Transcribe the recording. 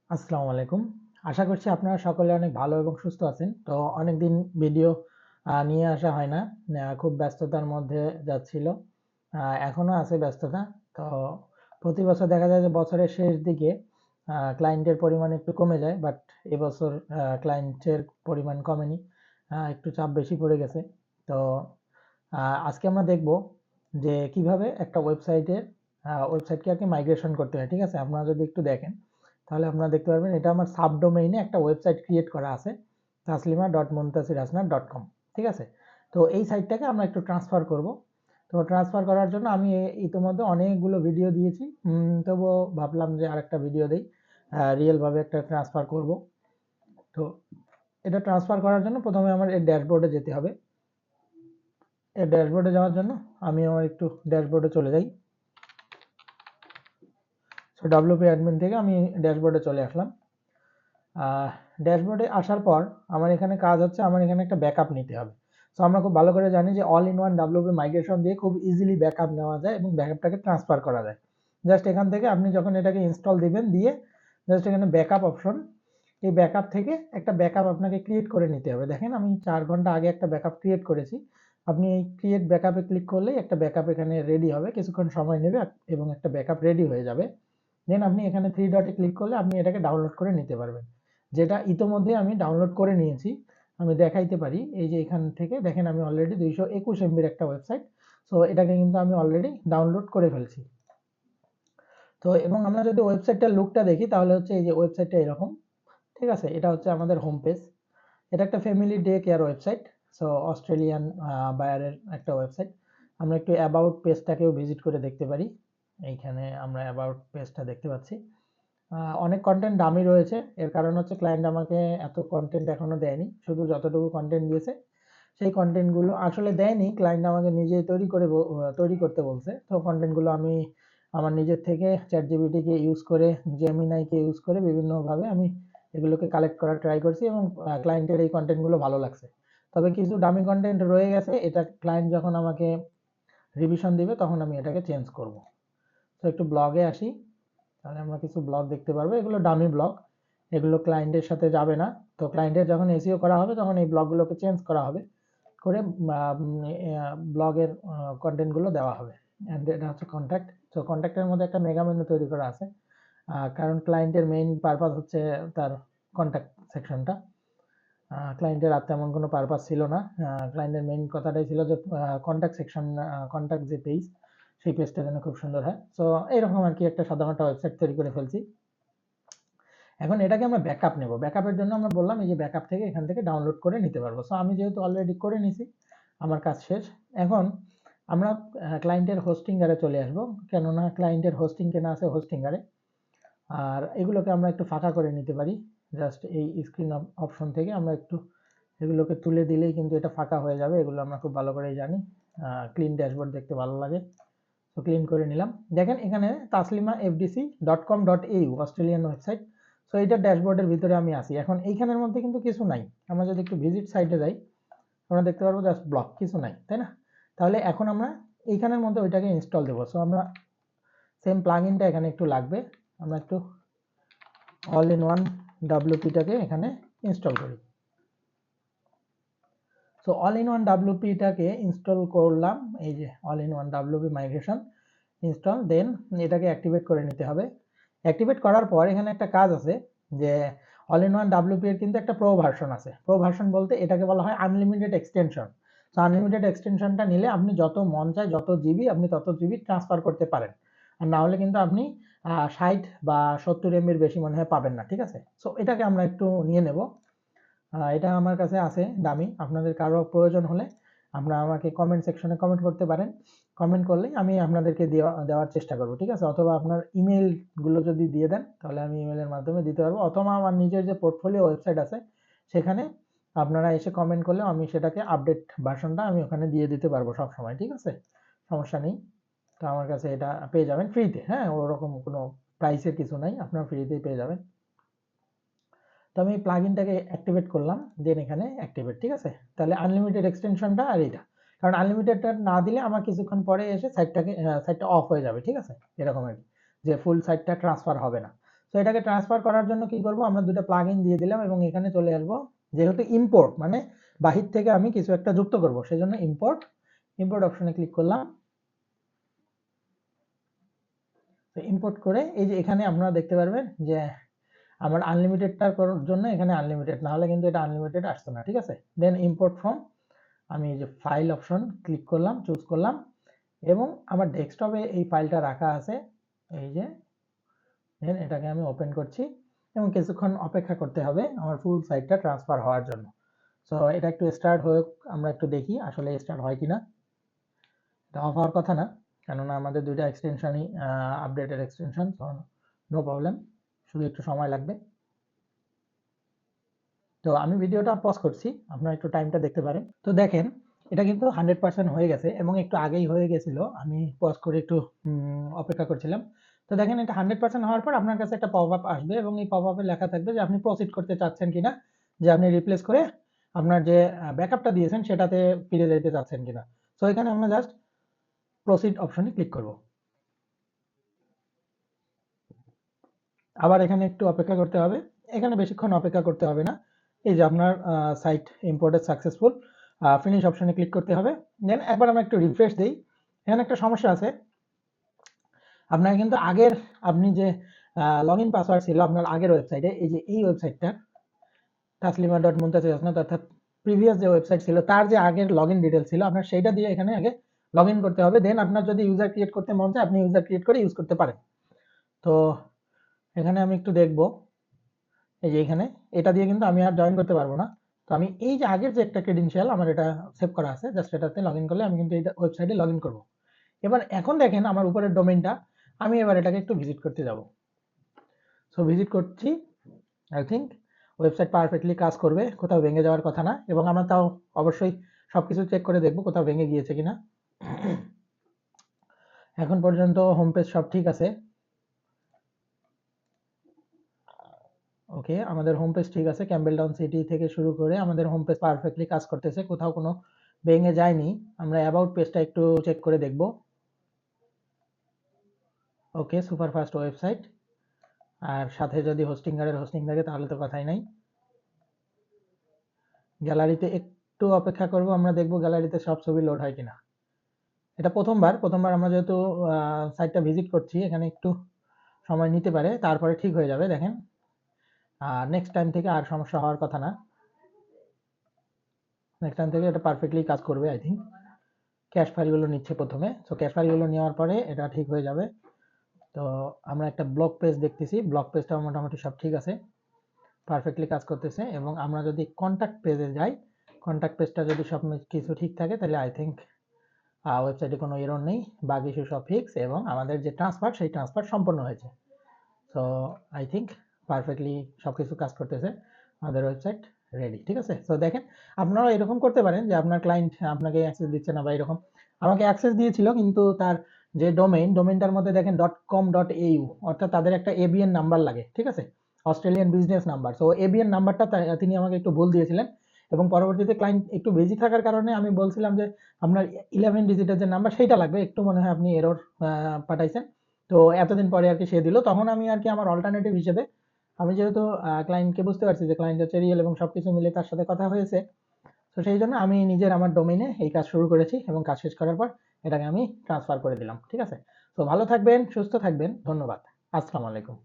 আসসালামু আলাইকুম। আশা করছি আপনারা সকলে অনেক ভালো এবং সুস্থ আছেন। তো অনেকদিন ভিডিও নিয়ে আসা হয় না। খুব ব্যস্ততার মধ্যে যাচ্ছিল। এখনো আছে ব্যস্ততা। তো প্রতি বছর দেখা যায় যে বছরের শেষ দিকে ক্লায়েন্টের পরিমাণ একটু কমে যায়। বাট এবছর ক্লায়েন্টের পরিমাণ কমেনি। একটু চাপ বেশি পড়ে গেছে। তো আজকে আমরা দেখব যে কিভাবে একটা ওয়েবসাইটকে আগে মাইগ্রেশন করতে হয়। ঠিক আছে? আপনারা যদি একটু দেখেন তাহলে আপনারা দেখতে পারবেন এটা আমার সাবডোমেইনে একটা ওয়েবসাইট ক্রিয়েট করা আছে taslima.muntasirhasnat.com। ঠিক আছে? তো এই সাইটটাকে আমরা একটু ট্রান্সফার করব। তো ট্রান্সফার করার জন্য আমি ইতিমধ্যে অনেকগুলো ভিডিও দিয়েছি। তবুও ভাবলাম যে আরেকটা ভিডিও দেই, রিয়েল ভাবে একটা ট্রান্সফার করব। তো এটা ট্রান্সফার করার জন্য প্রথমে আমার এর ড্যাশবোর্ডে যেতে হবে। এর ড্যাশবোর্ডে যাওয়ার জন্য আমি আমার একটু ড্যাশবোর্ডে চলে যাই। সো ডাব্লিউপি অ্যাডমিন থেকে আমি ড্যাশবোর্ডে চলে আসলাম। ড্যাশবোর্ডে আসার পর আমার এখানে কাজ হচ্ছে, আমার এখানে একটা ব্যাকআপ নিতে হবে। সো আমরা খুব ভালো করে জানি যে all in one WP migration দিয়ে খুব ইজিলি ব্যাকআপ নেওয়া যায় এবং ব্যাকআপটাকে ট্রান্সফার করা যায়। জাস্ট এখান থেকে আপনি যখন এটাকে ইনস্টল দিবেন, দিয়ে জাস্ট এখানে ব্যাকআপ অপশন, এই ব্যাকআপ থেকে একটা ব্যাকআপ আপনাকে ক্রিয়েট করে নিতে হবে। দেখেন আমি 4 ঘন্টা আগে একটা ব্যাকআপ ক্রিয়েট করেছি। আপনি এই ক্রিয়েট ব্যাকআপে ক্লিক করলেই একটা ব্যাকআপ এখানে রেডি হবে, কিছুক্ষণ সময় নেবে এবং একটা ব্যাকআপ রেডি হয়ে যাবে। দেন আপনি এখানে থ্রি ডটে ক্লিক করলে আপনি এটাকে ডাউনলোড করে নিতে পারবেন, যেটা ইতোমধ্যে আমি ডাউনলোড করে নিয়েছি। আমি দেখাইতে পারি, এই যে এখান থেকে দেখেন আমি অলরেডি 221 এমবির একটা ওয়েবসাইট। সো এটাকে কিন্তু আমি অলরেডি ডাউনলোড করে ফেলছি। তো এবং আমরা যদি ওয়েবসাইটটার লুকটা দেখি তাহলে হচ্ছে এই যে ওয়েবসাইটটা এরকম। ঠিক আছে? এটা হচ্ছে আমাদের হোম পেজ। এটা একটা family day care website. So Australian বায়ারের একটা ওয়েবসাইট। আমরা একটু অ্যাবাউট পেজটাকেও ভিজিট করে দেখতে পারি। এইখানে আমরা অ্যাবাউট পেজটা দেখতে পাচ্ছি। অনেক কন্টেন্ট দামি রয়েছে। এর কারণ হচ্ছে ক্লায়েন্ট আমাকে এত কন্টেন্ট এখনো দেয়নি। শুধু যতটুকু কন্টেন্ট দিয়েছে সেই কন্টেন্টগুলো আসলে দেয়নি, ক্লায়েন্ট আমাকে নিজেই তৈরি করতে বলছে। তো কন্টেন্টগুলো আমি আমার নিজের থেকে চ্যাট জিপিটিকে ইউজ করে, জেমিনাইকে ইউজ করে বিভিন্নভাবে আমি এগুলোকে কালেক্ট করার ট্রাই করছি এবং ক্লায়েন্টের এই কন্টেন্টগুলো ভালো লাগছে। তবে কিছু দামি কন্টেন্ট রয়ে গেছে, এটা ক্লায়েন্ট যখন আমাকে রিভিশন দিবে তখন আমি এটাকে চেঞ্জ করব। তো একটু ব্লগে আসি, তাহলে আমরা কিছু ব্লগ দেখতে পারবো। এগুলো ডামি ব্লগ, এগুলো ক্লায়েন্টের সাথে যাবে না। তো ক্লায়েন্টের যখন এসইও করা হবে তখন এই ব্লগগুলোকে চেঞ্জ করা হবে, করে ব্লগের কন্টেন্টগুলো দেওয়া হবে। অ্যান্ড এটা হচ্ছে কন্ট্যাক্ট। তো কন্ট্যাক্টের মধ্যে একটা মেগা মেনু তৈরি করা আছে, কারণ ক্লায়েন্টের মেইন পারপাস হচ্ছে তার কন্ট্যাক্ট সেকশনটা। ক্লায়েন্টের আর তেমন কোনো পারপাস ছিল না। ক্লায়েন্টের মেইন কথাটাই ছিল যে কন্ট্যাক্ট সেকশন, কন্ট্যাক্ট যে পেজ, সেই পেজটা যেন খুব সুন্দর হয়। সো এইরকম আর কি একটা সাধারণ একটা ওয়েবসাইট তৈরি করে ফেলছি। এখন এটাকে আমরা ব্যাকআপ নেব। ব্যাকআপের জন্য আমরা বললাম এই যে ব্যাকআপ থেকে এখান থেকে ডাউনলোড করে নিতে পারবো। সো আমি যেহেতু অলরেডি করে নিছি, আমার কাজ শেষ। এখন আমরা ক্লায়েন্টের হোস্টিঙ্গারে চলে আসবো, কেননা ক্লায়েন্টের হোস্টিং কেনা আছে হোস্টিঙ্গারে। আর এগুলোকে আমরা একটু ফাঁকা করে নিতে পারি। জাস্ট এই স্ক্রিন অপশন থেকে আমরা একটু এগুলোকে তুলে দিলেই কিন্তু এটা ফাঁকা হয়ে যাবে। এগুলো আমরা খুব ভালো করেই জানি। ক্লিন ড্যাশবোর্ড দেখতে ভালো লাগে। তো ক্লিন করে নিলাম। দেখেন এখানে taslimafdc.com.au অস্ট্রেলিয়ান ওয়েবসাইট। সো এইটার ড্যাশবোর্ডের ভিতরে আমি আসি। এখন এইখানের মধ্যে কিন্তু কিছু নাই। আমরা যদি একটু ভিজিট সাইটে যাই, আমরা দেখতে পারবো জাস্ট ব্লক, কিছু নাই, তাই না? তাহলে এখন আমরা এইখানের মধ্যে ওইটাকে ইনস্টল দেবো। সো আমরা সেম প্লাগইনটা এখানে একটু লাগবে। আমরা একটু অল ইন ওয়ান ডাব্লিউপিটাকে এখানে ইনস্টল করি। সো অল ইন ওয়ান ডাব্লিউপিটাকে ইনস্টল করলাম। এই যে all in one WP migration install. Then এটাকে অ্যাক্টিভেট করে নিতে হবে। অ্যাক্টিভেট করার পর এখানে একটা কাজ আছে যে অল ইন ওয়ান ডাব্লিউপি এর কিন্তু একটা প্রো ভার্সন আছে। প্রো ভার্সন বলতে এটাকে বলা হয় আনলিমিটেড এক্সটেনশন। তো আনলিমিটেড এক্সটেনশনটা নিলে আপনি যত মন চায় যত জিবি আপনি তত জিবি ট্রান্সফার করতে পারেন। আর না হলে কিন্তু আপনি 60 বা 70 এমবির বেশি মনে হয় পাবেন না। ঠিক আছে? সো এটাকে আমরা একটু নিয়ে নেব। এটা আমার কাছে আছে দামি। আপনাদের কারো প্রয়োজন হলে আপনারা আমাকে কমেন্ট সেকশনে কমেন্ট করতে পারেন। কমেন্ট করলেই আমি আপনাদেরকে দেওয়ার চেষ্টা করব। ঠিক আছে? অথবা আপনার ইমেইলগুলো যদি দিয়ে দেন তাহলে আমি ইমেইলের মাধ্যমে দিতে পারবো, অথবা আমার নিজের যে পোর্টফোলিও ওয়েবসাইট আছে সেখানে আপনারা এসে কমেন্ট করলে আমি সেটাকে আপডেট ভার্সনটা আমি ওখানে দিয়ে দিতে পারবো সব সময়। ঠিক আছে? সমস্যা নেই। তো আমার কাছে এটা পেয়ে যাবেন ফ্রিতে। হ্যাঁ, ওরকম কোনো প্রাইসের কিছু নাই, আপনারা ফ্রিতেই পেয়ে যাবেন। তো আমি প্লাগইনটাকে অ্যাক্টিভেট করলাম, দেন এখানে অ্যাক্টিভেট। ঠিক আছে? তাহলে আনলিমিটেড এক্সটেনশনটা আর এটা, কারণ আনলিমিটেডটা না দিলে আমার কিছুক্ষণ পরে এসে সাইটটা অফ হয়ে যাবে। ঠিক আছে? এরকম আর কি, যে ফুল সাইটটা ট্রান্সফার হবে না। তো এটাকে ট্রান্সফার করার জন্য কি করব, আমরা দুটো প্লাগইন দিয়ে দিলাম এবং এখানে চলে আসবো, যেহেতু ইম্পোর্ট মানে বাহির থেকে আমি কিছু একটা যুক্ত করব, সেজন্য ইম্পোর্ট অপশনে ক্লিক করলাম। তো ইম্পোর্ট করে এই যে এখানে আপনারা দেখতে পারবেন যে আমার আনলিমিটেডটার জন্য এখানে আনলিমিটেড, না হলে কিন্তু এটা আনলিমিটেড আসতো না, ঠিক আছে। দেন ইম্পোর্ট ফ্রম, আমি এই যে ফাইল অপশন ক্লিক করলাম, চুজ করলাম এবং আমার ডেস্কটপে এই ফাইলটা রাখা আছে, এই যে দেন এটাকে আমি ওপেন করছি এবং কিছুক্ষণ অপেক্ষা করতে হবে আমার ফুল সাইটটা ট্রান্সফার হওয়ার জন্য। সো এটা একটু স্টার্ট হোক, আমরা একটু দেখি আসলে স্টার্ট হয় কিনা। এটা অফ হওয়ার কথা না, কেননা আমাদের দুইটা এক্সটেনশনই আপডেটেড এক্সটেনশন, নো প্রবলেম, শুধু একটু সময় লাগবে। তো আমি ভিডিওটা পজ করছি, আপনারা একটু টাইমটা দেখতে পারেন। তো দেখেন এটা কিন্তু 100% হয়ে গেছে এবং একটু আগেই হয়ে গেছিল, আমি পজ করে একটু অপেক্ষা করছিলাম। তো দেখেন এটা 100% হওয়ার পর আপনার কাছে একটা পপ আপ আসবে এবং এই পপ আপে লেখা থাকবে যে আপনি প্রসিড করতে চাচ্ছেন কিনা, যে আপনি রিপ্লেস করে আপনার যে ব্যাকআপটা দিয়েছেন সেটাতে ফিরে যেতে চাচ্ছেন কিনা। তো এখানে আমরা জাস্ট প্রসিড অপশনে ক্লিক করব। আবার এখানে একটু অপেক্ষা করতে হবে, এখানে বেশিক্ষণ অপেক্ষা করতে হবে না। এই যে আপনার সাইট ইম্পোর্টেড সাকসেসফুল, ফিনিশ অপশনে ক্লিক করতে হবে। দেন একবার আমরা একটু রিফ্রেশ দিই। এখানে একটা সমস্যা আছে, আপনার কিন্তু আগের আপনি যে লগ ইন পাসওয়ার্ড ছিল আপনার আগের ওয়েবসাইটে, এই যে এই ওয়েবসাইটটা taslima.mumtaz অর্থাৎ প্রিভিয়াস যে ওয়েবসাইট ছিল তার যে আগের লগ ইন ডিটেলস ছিল আপনার সেইটা দিয়ে এখানে আগে লগ ইন করতে হবে। দেন আপনার যদি ইউজার ক্রিয়েট করতে মন চায় আপনি ইউজার ক্রিয়েট করে ইউজ করতে পারেন। তো এখানে আমি একটু দেখব, এই যে এখানে এটা দিয়ে কিন্তু আমি আর জয়েন করতে পারবো না। তো আমি এই যে আগের যে একটা ক্রেডেনশিয়াল আমার এটা সেভ করা আছে, জাস্ট এটাতে লগ ইন করলে আমি কিন্তু এই ওয়েবসাইটে লগ ইন করবো। এবার এখন দেখেন আমার উপরের ডোমেইনটা, আমি এবার এটাকে একটু ভিজিট করতে যাব। সো ভিজিট করছি, আই থিঙ্ক ওয়েবসাইট পারফেক্টলি কাজ করবে, কোথাও ভেঙে যাওয়ার কথা না, এবং আমরা তাও অবশ্যই সবকিছু চেক করে দেখব কোথাও ভেঙে গিয়েছে কিনা। এখন পর্যন্ত হোম পেজ সব ঠিক আছে। ওকে, আমাদের হোম পেজ ঠিক আছে, ক্যাম্বেলটাউন সিটি থেকে শুরু করে আমাদের হোম পেজ পারফেক্টলি কাজ করতেছে, কোথাও কোনো ভেঙে যায়নি। আমরা অ্যাবাউট পেজটা একটু চেক করে দেখব। ওকে, সুপার ফাস্ট ওয়েবসাইট, আর সাথে যদি হোস্টিংগারের হোস্টিং থাকে তাহলে তো কথাই নাই। গ্যালারিতে একটু অপেক্ষা করব, আমরা দেখব গ্যালারিতে সব ছবি লোড হয় কিনা। এটা প্রথমবার আমরা যেহেতু সাইটটা ভিজিট করছি, এখানে একটু সময় নিতে পারে, তারপরে ঠিক হয়ে যাবে। দেখেন নেক্সট টাইম থেকে আর সমস্যা হওয়ার কথা না, নেক্সট টাইম থেকে এটা পারফেক্টলি কাজ করবে। আই থিঙ্ক ক্যাশ ফাইলগুলো নিচ্ছে প্রথমে, সো ক্যাশ ফাইলগুলো নেওয়ার পরে এটা ঠিক হয়ে যাবে। তো আমরা একটা ব্লগ পেজ দেখতেছি, ব্লগ পেজটাও মোটামুটি সব ঠিক আছে, পারফেক্টলি কাজ করতেছে। এবং আমরা যদি কন্ট্যাক্ট পেজে যাই, কন্ট্যাক্ট পেজটা যদি সব কিছু ঠিক থাকে তাহলে আই থিঙ্ক ওয়েবসাইটে কোনো এরর নেই, বাগ ইস্যু সব ফিক্স এবং আমাদের যে ট্রান্সফার সেই ট্রান্সফার সম্পন্ন হয়েছে। সো আই থিঙ্ক পারফেক্টলি সব কিছু কাজ করতেছে, আমাদের ওয়েবসাইট রেডি, ঠিক আছে। সো দেখেন আপনারাও এরকম করতে পারেন যে আপনার ক্লায়েন্ট আপনাকে অ্যাক্সেস দিচ্ছে না বা এরকম, আমাকে অ্যাক্সেস দিয়েছিল কিন্তু তার যে ডোমেইনটার মধ্যে দেখেন .com.au, অর্থাৎ তাদের একটা এবিএন নাম্বার লাগে, ঠিক আছে, Australian business number. So ABN নাম্বারটা তিনি আমাকে একটু ভুল দিয়েছিলেন এবং পরবর্তীতে ক্লায়েন্ট একটু বিজি থাকার কারণে আমি বলছিলাম যে আপনার 11 ডিজিটের যে নাম্বার সেইটা লাগবে, একটু মনে হয় আপনি এরর পাঠাইছেন। তো এতদিন পরে আর কি সে দিল, তখন আমি আর কি আমার অল্টারনেটিভ হিসেবে আমি যেহেতু ক্লায়েন্টকে বুঝতে পারছি যে ক্লায়েন্ট হচ্ছে রিয়েল এবং সবকিছু মিলে তার সাথে কথা হয়েছে, তো সেই জন্য আমি নিজের আমার ডোমেইনে এই কাজ শুরু করেছি এবং কাজ শেষ করার পর এটাকে আমি ট্রান্সফার করে দিলাম, ঠিক আছে। তো ভালো থাকবেন, সুস্থ থাকবেন, ধন্যবাদ, আসসালামু আলাইকুম।